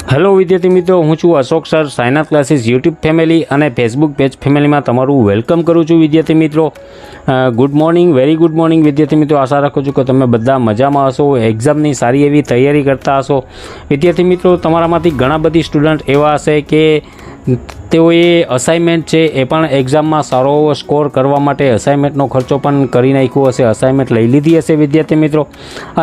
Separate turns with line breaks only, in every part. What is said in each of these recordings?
Hello વિદ્યાર્થી મિત્રો, હું છું Ashok sir. Science classes YouTube family અને ફેસબુક પેજ ફેમિલીમાં તમારું વેલકમ કરું છું. વિદ્યાર્થી મિત્રો, good morning, very good morning વિદ્યાર્થી મિત્રો. આશા રાખું છું કે તમે બધા મજામાં હશો, એક્ઝામની સારી એવી તૈયારી કરતા હશો. વિદ્યાર્થી મિત્રો, તમારામાંથી ઘણા બધી સ્ટુડન્ટ એવા હશે કે તેઓએ અસાઇનમેન્ટ છે એ પણ એક્ઝામમાં સારો એવો સ્કોર કરવા માટે અસાઇનમેન્ટનો ખર્ચો પણ કરી નાખ્યો હશે, અસાઇનમેન્ટ લઈ લીધી હશે વિદ્યાર્થી મિત્રો.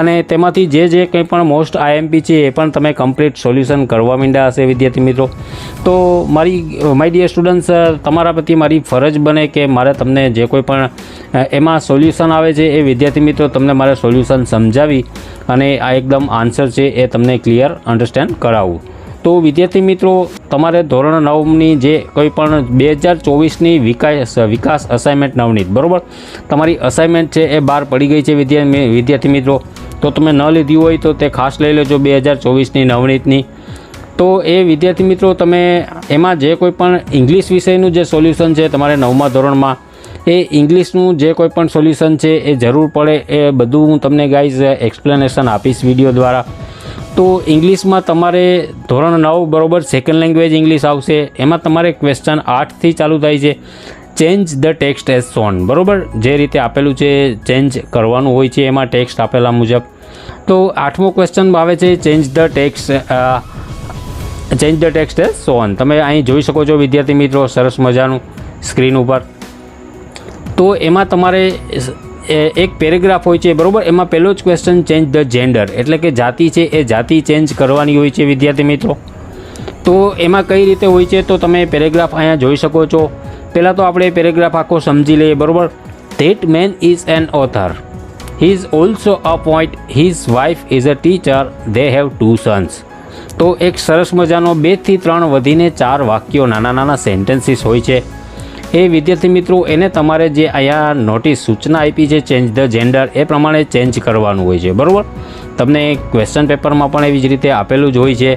અને તેમાંથી જે કંઈ પણ મોસ્ટ આઈએમપી છે એ પણ તમે કમ્પ્લીટ સોલ્યુશન કરવા માંડ્યા હશે વિદ્યાર્થી મિત્રો. તો માય ડિયર સ્ટુડન્ટ્સ, તમારા પ્રત્યે મારી ફરજ બને કે મારે તમને જે કોઈ પણ એમાં સોલ્યુશન આવે છે એ વિદ્યાર્થી મિત્રો તમને મારે સોલ્યુશન સમજાવી અને આ એકદમ આન્સર છે એ તમને ક્લિયર અન્ડરસ્ટેન્ડ કરાવવું. તો વિદ્યાર્થી મિત્રો, તમારે ધોરણ 9ની જે કોઈ પણ 2024ની વિકાસ અસાઇનમેન્ટ નવનીત, બરાબર, તમારી અસાઇનમેન્ટ છે એ બહાર પડી ગઈ છે વિદ્યાર્થી મિત્રો. તો તમે ન લીધી હોય તો તે ખાસ લઈ લેજો 2024ની નવનીતની. તો એ વિદ્યાર્થી મિત્રો, તમે એમાં જે કોઈ પણ ઇંગ્લિશ વિષયનું જે સોલ્યુશન છે તમારે 9મા ધોરણમાં, એ ઇંગ્લિશનું જે કોઈ પણ સોલ્યુશન છે એ જરૂર પડે એ બધું હું તમને ગાઈઝ એક્સપ્લેનેશન આપીશ વિડીયો દ્વારા. તો ઇંગ્લિશમાં તમારે ધોરણ 9 બરાબર સેકન્ડ લેંગ્વેજ ઇંગ્લિશ આવશે. એમાં તમારે ક્વેશ્ચન 8થી ચાલુ થાય છે. Change the text as shown, બરાબર, જે રીતે આપેલું છે ચેન્જ કરવાનું હોય છે એમાં ટેક્સ્ટ આપેલા મુજબ. તો 8મો ક્વેશ્ચન આવે છે change the text as shown. તમે અહીં જોઈ શકો છો વિદ્યાર્થી મિત્રો, સરસ મજાનું સ્ક્રીન ઉપર. તો એમાં તમારે એક પેરેગ્રાફ હોય છે, બરાબર. એમાં પહેલો જ ક્વેશ્ચન ચેન્જ ધ જેન્ડર, એટલે કે જાતિ છે એ જાતિ ચેન્જ કરવાની હોય છે વિદ્યાર્થી મિત્રો. તો એમાં કઈ રીતે હોય છે તો તમે પેરેગ્રાફ અહીંયા જોઈ શકો છો. પહેલાં તો આપણે પેરેગ્રાફ આખો સમજી લઈએ, બરાબર. That man is an author, he is also a poet, his wife is a teacher, they have 2 sons. તો એક સરસ મજાનો 2 થી 3 વધીને 4 વાક્યો, નાના નાના સેન્ટેન્સીસ હોય છે. એ વિદ્યાર્થી મિત્રો, એને તમારે જે અહીંયા નોટિસ સૂચના આપી છે ચેન્જ ધ જેન્ડર, એ પ્રમાણે ચેન્જ કરવાનું હોય છે, બરાબર. તમને ક્વેશ્ચન પેપરમાં પણ એવી જ રીતે આપેલું જ હોય છે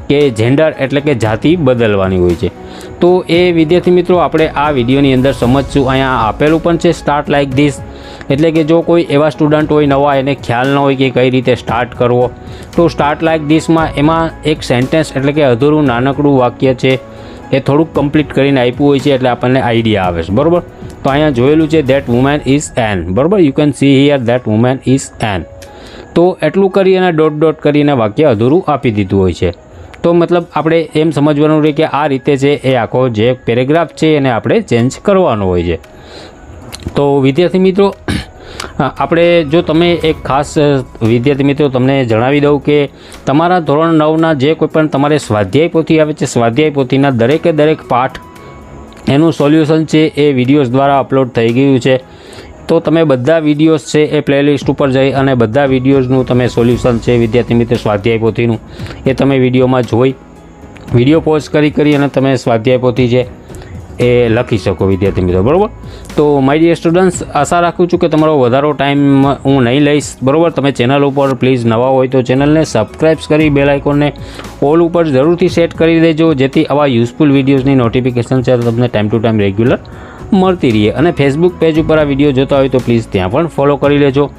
કે જેન્ડર એટલે કે જાતિ બદલવાની હોય છે. તો એ વિદ્યાર્થી મિત્રો આપણે આ વિડીયોની અંદર સમજશું. અહીંયા આપેલું પણ છે સ્ટાર્ટ લાઇક ધીસ, એટલે કે જો કોઈ એવા સ્ટુડન્ટ હોય નવા, એને ખ્યાલ ન હોય કે કઈ રીતે સ્ટાર્ટ કરવો, તો સ્ટાર્ટ લાઇક ધીસમાં એમાં એક સેન્ટેન્સ એટલે કે અધૂરું નાનકડું વાક્ય છે એ થોડુંક કમ્પ્લીટ કરીને આપ્યું હોય છે, એટલે આપણને આઈડિયા આવે છે, બરાબર. તો અહીંયા જોયેલું છે ધેટ વુમેન ઇઝ એન, બરાબર. You can see here that woman is an. તો એટલું કરી અને ડોટ કરીને વાક્ય અધૂરું આપી દીધું હોય છે. તો મતલબ આપણે એમ સમજવાનું રહે કે આ રીતે છે એ આખો જે પેરેગ્રાફ છે એને આપણે ચેન્જ કરવાનો હોય છે. તો વિદ્યાર્થી મિત્રો, આપણે જો તમે એક ખાસ વિદ્યાર્થી મિત્રો તમને જણાવી દઉં કે તમારા ધોરણ 9ના જે કોઈ પણ તમારે સ્વાધ્યાય પોથી આવે છે, સ્વાધ્યાય પોથીના દરેક પાઠ એનું સોલ્યુશન છે એ વિડીયોઝ દ્વારા અપલોડ થઈ ગયું છે. તો તમે બધા વિડીયોઝ છે એ પ્લેલિસ્ટ ઉપર જઈ અને બધા વિડીયોઝનું તમે સોલ્યુશન છે વિદ્યાર્થી મિત્રો સ્વાધ્યાય પોથીનું એ તમે વિડીયોમાં જોઈ વિડીયો પોઝ કરી અને તમે સ્વાધ્યાય પોથી છે એ લખી શકો વિદ્યાર્થી મિત્રો, બરાબર. તો માય ડિયર સ્ટુડન્ટ્સ, આશા રાખું છું કે તમારો વધારો ટાઈમ હું નહીં લઈશ, બરાબર. તમે ચેનલ ઉપર પ્લીઝ નવા હોય તો ચેનલને સબસ્ક્રાઈબ કરી બેલ આઇકોનને ઓલ ઉપર જરૂરથી સેટ કરી દેજો, જેથી આવા યુઝફુલ વિડીયોઝની નોટિફિકેશન છે તમને ટાઈમ ટુ ટાઈમ રેગ્યુલર મળતી રહીએ. અને ફેસબુક પેજ ઉપર આ વિડીયો જોતા હોય તો પ્લીઝ ત્યાં પણ ફોલો કરી લેજો.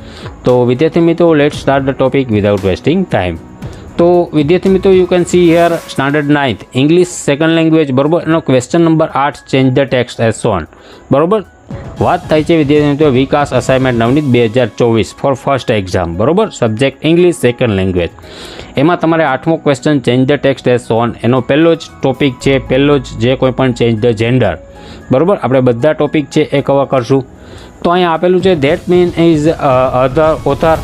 તો વિદ્યાર્થી મિત્રો, let start the topic without wasting time. તો વિદ્યાર્થી મિત્રો, you can see here standard 9th English second language, બરાબર. એનો question number 8 change the text as shown, બરાબર. વાત થાય છે વિદ્યાર્થી મિત્રો Vikas assignment Navneet 2024 for first exam, બરાબર. Subject English second language. એમાં તમારે 8મો question change the text as shown, એનો પહેલો જ ટોપિક છે, પહેલો જ જે કોઈ પણ ચેન્જ ધ જેન્ડર, બરાબર. આપણે બધા ટોપિક છે એ કવર કરશું. તો અહીંયા આપેલું છે that man is author,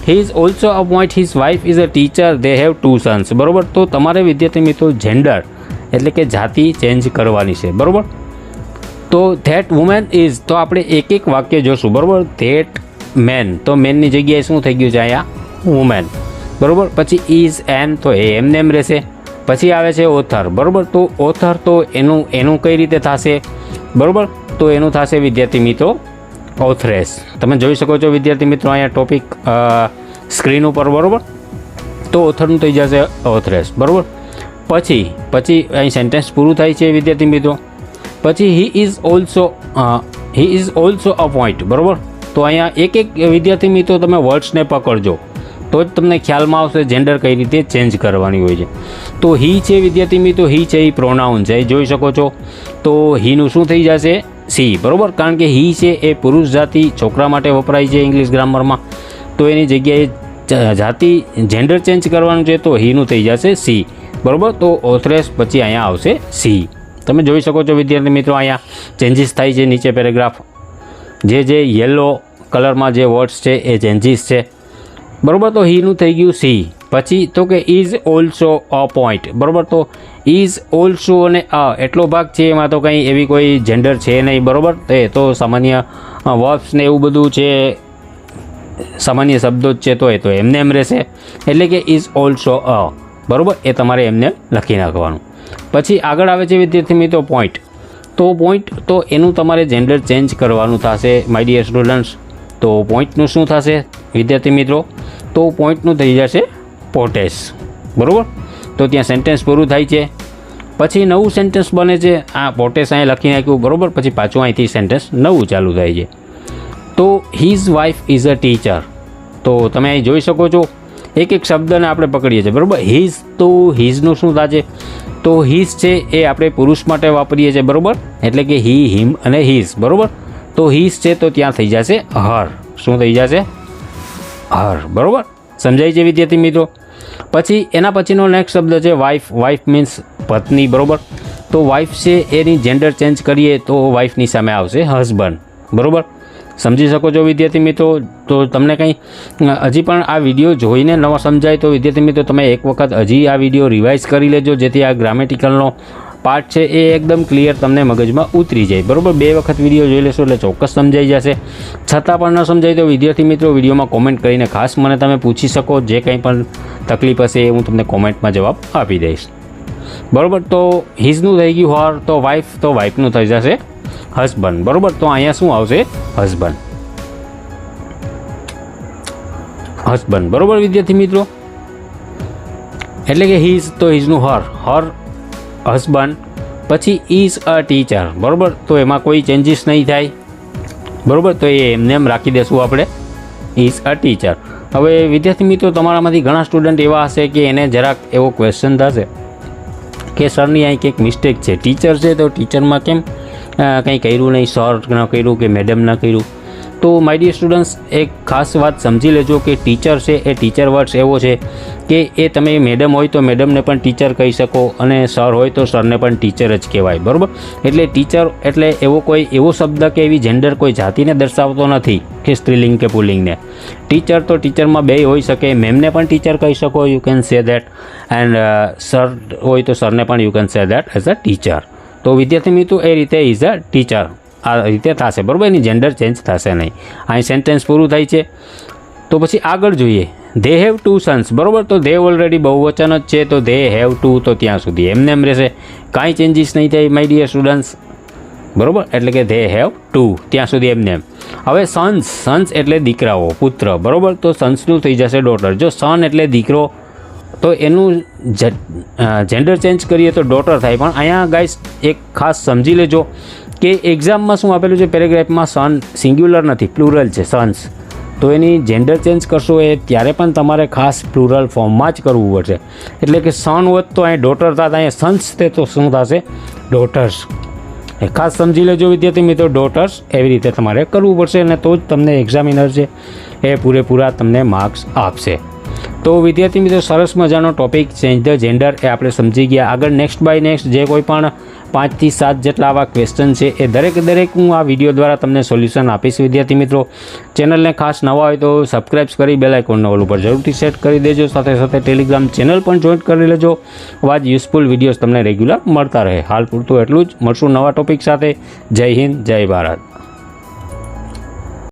he is also a poet, his wife is a teacher, they have 2 sons, બરાબર. તો તમારે વિદ્યાર્થી મિત્રો જેન્ડર એટલે કે જાતિ ચેન્જ કરવાની છે, બરાબર. તો ધેટ વુમેન ઇઝ, તો આપણે એક વાક્ય જોશું, બરાબર. ધેટ મેન, તો મેનની જગ્યાએ શું થઈ ગયું છે અહીંયા વુમેન, બરાબર. પછી ઇઝ એન, તો એ એમને એમ રહેશે. પછી આવે છે ઓથર, બરાબર. તો ઓથર તો એનું કઈ રીતે થશે, બરાબર. તો એનું થશે વિદ્યાર્થી મિત્રો ઓથરેસ. તમે જોઈ શકો છો વિદ્યાર્થી મિત્રો અહીંયા ટોપિક સ્ક્રીન ઉપર, બરાબર. તો ઓથરનું થઈ જશે ઓથરેસ, બરાબર. પછી અહીં સેન્ટેન્સ પૂરું થાય છે વિદ્યાર્થી મિત્રો. પછી હી ઇઝ ઓલ્સો અ પોઇન્ટ, બરાબર. તો અહીંયા એક વિદ્યાર્થી મિત્રો તમે વર્ડ્સને પકડજો. તો તો જ તમને ખ્યાલમાં આવશે જેન્ડર કઈ રીતે ચેન્જ કરવાની હોય છે. તો હી છે વિદ્યાર્થી મિત્રો, હી છે એ પ્રોનાઉન છે, જોઈ શકો છો. તો હીનું શું થઈ જશે? સી, બરાબર. કારણ કે હી છે એ પુરુષ જાતિ છોકરા માટે વપરાય છે ઇંગ્લિશ ગ્રામરમાં. તો એની જગ્યાએ જાતિ જેન્ડર ચેન્જ કરવાનું છે તો હીનું થઈ જશે સી, બરાબર. તો ઓથરેસ પછી અહીંયા આવશે સી. તમે જોઈ શકો છો વિદ્યાર્થી મિત્રો, અહીંયા ચેન્જીસ થાય છે નીચે પેરેગ્રાફ. જે યલો કલરમાં જે વર્ડ્સ છે એ ચેન્જીસ છે, બરાબર. તો હીનું થઈ ગયું સી. પછી તો કે ઇઝ ઓલ્સો અ પોઈન્ટ, બરાબર. તો ઇઝ ઓલ્સો અને એટલો ભાગ છે, એમાં તો કંઈ એવી કોઈ જેન્ડર છે નહીં, બરાબર. એ તો સામાન્ય વર્બ્સ ને એવું બધું છે, સામાન્ય શબ્દો જ છે, તો એ તો એમને એમ રહેશે. એટલે કે ઇઝ ઓલ્સો અ, બરાબર. એ તમારે એમને લખી નાખવાનું. પછી આગળ આવે છે વિદ્યાર્થી મિત્રો પોઈન્ટ. તો પોઈન્ટ તો એનું તમારે જેન્ડર ચેન્જ કરવાનું થશે માય ડિયર સ્ટુડન્ટ્સ. તો પોઈન્ટનું શું થશે વિદ્યાર્થી મિત્રો? તો પોઈન્ટનું થઈ જશે પોટેસ, બરાબર. તો ત્યાં સેન્ટેન્સ પૂરું થાય છે. પછી નવું સેન્ટેન્સ બને છે. આ પોટેસ અહીં લખી નાખ્યું, બરાબર. પછી પાછું અહીંથી સેન્ટેન્સ નવું ચાલુ થાય છે. તો his wife is a teacher. તો તમે અહીં જોઈ શકો છો એક એક શબ્દને આપણે પકડીએ છીએ, બરાબર. હિઝ, તો હિઝનું શું થશે? તો હિઝ છે એ આપણે પુરુષ માટે વાપરીએ છીએ, બરાબર. એટલે કે હી, હિમ અને હિઝ, બરાબર. તો હિઝ છે તો ત્યાં થઈ જશે હર. શું થઈ જશે? હર, બરાબર. સમજાય છે વિદ્યાર્થી મિત્રો? પછી એના પછીનો નેક્સ્ટ શબ્દ છે વાઇફ. વાઇફ મીન્સ પત્ની, બરાબર. તો વાઇફ છે એની જેન્ડર ચેન્જ કરીએ તો વાઇફની સામે આવશે હસબન્ડ, બરાબર. સમજી શકો છો વિદ્યાર્થી મિત્રો? તો તમને કંઈ હજી પણ આ વિડીયો જોઈને ન સમજાય તો વિદ્યાર્થી મિત્રો તમે એક વખત હજી આ વિડીયો રિવાઇઝ કરી લેજો, જેથી આ ગ્રામેટિકલનો પાર્ટ છે એ એકદમ ક્લિયર તમને મગજમાં ઉતરી જાય, બરાબર. 2 વખત વિડીયો જોઈ લેશો એટલે ચોક્કસ સમજાઈ જશે. છતાં પણ ન સમજાય તો વિદ્યાર્થી મિત્રો વિડીયોમાં કોમેન્ટ કરીને ખાસ મને તમે પૂછી શકો. જે કંઈ પણ તકલીફ હશે એ હું તમને કોમેન્ટમાં જવાબ આપી દઈશ, બરાબર. તો હિઝનું થઈ ગયું હર. તો વાઇફ, તો વાઇફનું થઈ જશે હસબન્ડ, બરાબર. તો અહીંયા શું આવશે? હસબન્ડ, હસબન્ડ, બરાબર વિદ્યાર્થી મિત્રો. એટલે કે હિઝ, તો હિઝનું હર, હર હસબન્ડ. પછી ઇઝ અ ટીચર, બરાબર. તો એમાં કોઈ ચેન્જીસ નહીં થાય, બરાબર. તો એ એમને એમ રાખી દેશું આપણે, ઇઝ અ ટીચર. હવે વિદ્યાર્થી મિત્રો તમારામાંથી ઘણા સ્ટુડન્ટ એવા હશે કે એને જરાક એવો ક્વેશ્ચન થશે કે સરની અહીં કંઈક મિસ્ટેક છે. ટીચર છે તો ટીચરમાં કેમ કંઈ કર્યું નહીં, સર ન કર્યું કે મેડમ ન કર્યું? તો માય ડિયર સ્ટુડન્ટ્સ એક ખાસ વાત સમજી લેજો કે ટીચર છે એ ટીચર વર્ડ્સ એવો છે કે એ તમે મેડમ હોય તો મેડમને પણ ટીચર કહી શકો અને સર હોય તો સરને પણ ટીચર જ કહેવાય, બરાબર. એટલે ટીચર એટલે એવો કોઈ એવો શબ્દ કે એવી જેન્ડર કોઈ જાતિને દર્શાવતો નથી કે સ્ત્રીલિંગ કે પુલ્લિંગને. ટીચર તો ટીચરમાં બે હોઈ શકે. મેમને પણ ટીચર કહી શકો, you can say that. And sir હોય તો સરને પણ you can say that as a teacher. તો વિદ્યાર્થી મિત્રો એ રીતે ઇઝ અ ટીચર આ રીતે થશે, બરાબર. એની જેન્ડર ચેન્જ થશે નહીં. અહીં સેન્ટેન્સ પૂરું થાય છે. તો પછી આગળ જોઈએ. ધે હેવ 2 સન્સ, બરાબર. તો ધે ઓલરેડી બહુવચન જ છે તો ધે હેવ 2 તો ત્યાં સુધી એમને એમ રહેશે, કાંઈ ચેન્જીસ નહીં થાય માય ડિયર સ્ટુડન્ટ્સ, બરાબર. એટલે કે ધે હેવ 2 ત્યાં સુધી એમને એમ. હવે સન્સ, સન્સ એટલે દીકરાઓ, પુત્ર, બરાબર. તો સન્સનું થઈ જશે ડોટર. જો સન એટલે દીકરો તો એનું જેન્ડર ચેન્જ કરીએ તો ડોટર થાય. પણ અહીંયા ગાઈસ એક ખાસ સમજી લેજો કે એક્ઝામમાં શું આપેલું છે પેરેગ્રાફમાં, સન સિંગ્યુલર નથી, પ્લુરલ છે સન્સ. તો એની જેન્ડર ચેન્જ કરશો એ ત્યારે પણ તમારે ખાસ પ્લુરલ ફોર્મમાં જ કરવું પડશે. એટલે કે સન હોત તો અહીં ડોટર થતા, અહીંયા સન્સ તે તો શું થશે? ડોટર્સ. એ ખાસ સમજી લેજો વિદ્યાર્થી મિત્રો, ડોટર્સ એવી રીતે તમારે કરવું પડશે અને તો જ તમને એક્ઝામિનર છે એ પૂરેપૂરા તમને માર્ક્સ આપશે. તો વિદ્યાર્થી મિત્રો સરસ મજાનો ટોપિક ચેન્જ ધ જેન્ડર એ આપણે સમજી ગયા. આગળ નેક્સ્ટ બાય નેક્સ્ટ જે કોઈ પણ 5 થી 7 જેટલા આવા ક્વેશ્ચન છે એ દરેક હું આ વિડીયો દ્વારા તમને સોલ્યુશન આપીશ વિદ્યાર્થી મિત્રો. ચેનલને ખાસ નવા હોય તો સબસ્ક્રાઈબ કરી બેલ આઇકોનને ઓલ ઉપર જરૂરથી સેટ કરી દેજો. સાથે સાથે ટેલિગ્રામ ચેનલ પણ જોઈન કરી લેજો. આવા જ યુઝફુલ વિડીયોઝ તમને રેગ્યુલર મળતા રહે. હાલ પૂરતું એટલું જ. મળશું નવા ટોપિક સાથે. જય હિન્દ, જય ભારત.